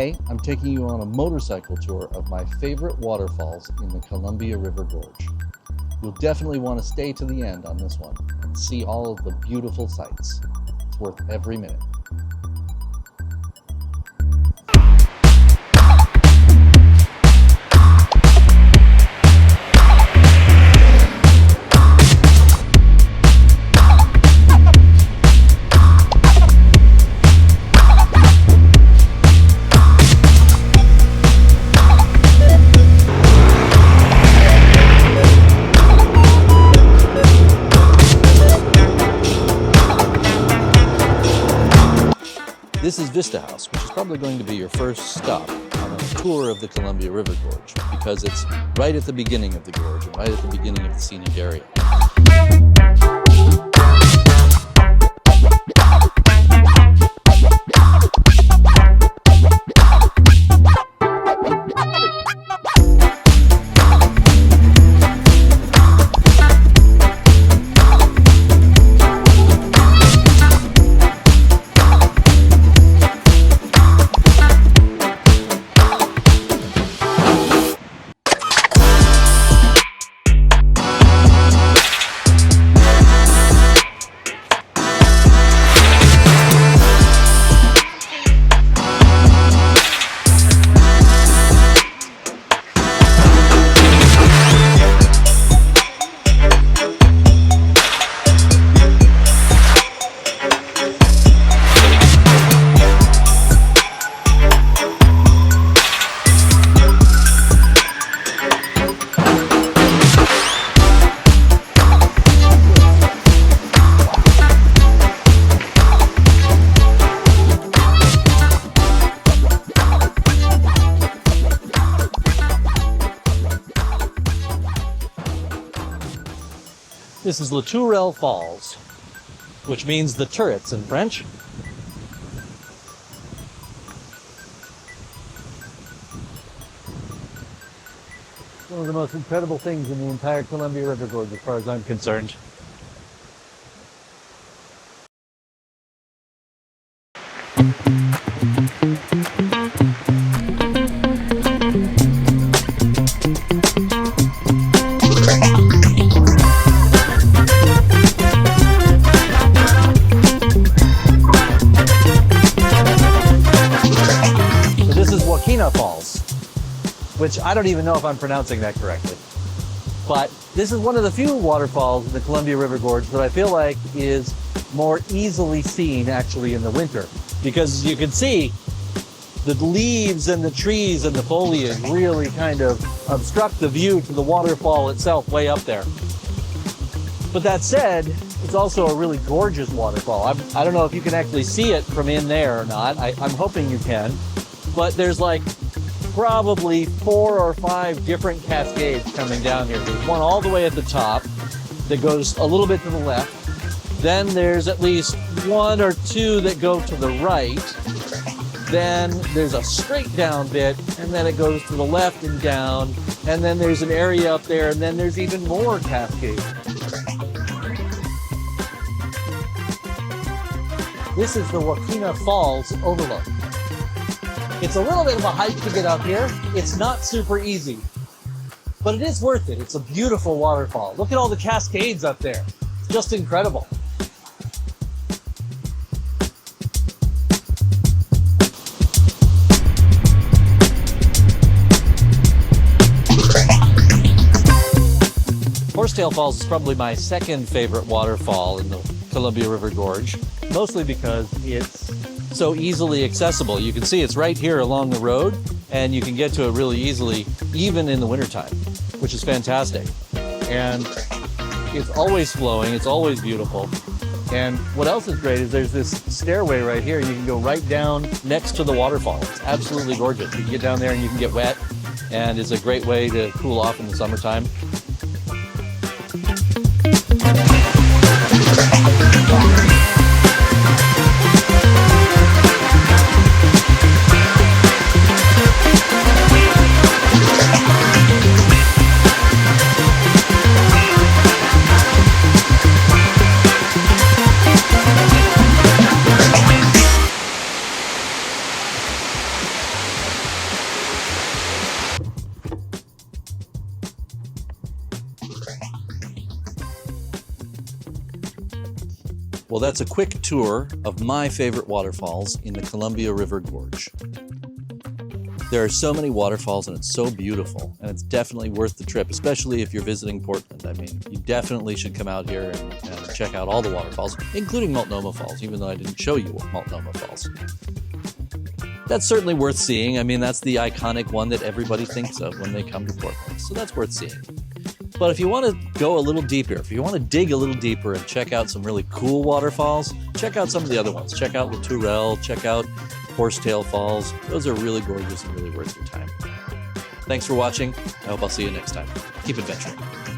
Today, I'm taking you on a motorcycle tour of my favorite waterfalls in the Columbia River Gorge. You'll definitely want to stay to the end on this one and see all of the beautiful sights. It's worth every minute. This is Vista House, which is probably going to be your first stop on a tour of the Columbia River Gorge, because it's right at the beginning of the gorge and right at the beginning of the scenic area. This is La Tourelle Falls, which means the turrets in French. One of the most incredible things in the entire Columbia River Gorge, as far as I'm concerned. Falls, which I don't even know if I'm pronouncing that correctly. But this is one of the few waterfalls in the Columbia River Gorge that I feel like is more easily seen actually in the winter. Because as you can see, the leaves and the trees and the foliage really kind of obstruct the view to the waterfall itself way up there. But that said, it's also a really gorgeous waterfall. I don't know if you can actually see it from in there or not. I'm hoping you can. But there's like probably 4 or 5 different cascades coming down here. There's one all the way at the top that goes a little bit to the left. Then there's at least 1 or 2 that go to the right. Then there's a straight down bit, and then it goes to the left and down. And then there's an area up there, and then there's even more cascades. This is the Waukena Falls overlook. It's a little bit of a hike to get up here. It's not super easy, but it is worth it. It's a beautiful waterfall. Look at all the cascades up there. It's just incredible. Horsetail Falls is probably my second favorite waterfall in the Columbia River Gorge, mostly because it's so easily accessible. You can see it's right here along the road, and you can get to it really easily, even in the wintertime, which is fantastic. And it's always flowing, it's always beautiful. And what else is great is there's this stairway right here. You can go right down next to the waterfall. It's absolutely gorgeous. You can get down there and you can get wet, and it's a great way to cool off in the summertime. Well, that's a quick tour of my favorite waterfalls in the Columbia River Gorge. There are so many waterfalls and it's so beautiful, and it's definitely worth the trip, especially if you're visiting Portland. I mean, you definitely should come out here and check out all the waterfalls, including Multnomah Falls, even though I didn't show you Multnomah Falls. That's certainly worth seeing. I mean, that's the iconic one that everybody thinks of when they come to Portland, so that's worth seeing. But if you want to go a little deeper, if you want to dig a little deeper and check out some really cool waterfalls, check out some of the other ones. Check out the Turrell, check out Horsetail Falls. Those are really gorgeous and really worth your time. Thanks for watching. I hope I'll see you next time. Keep adventuring.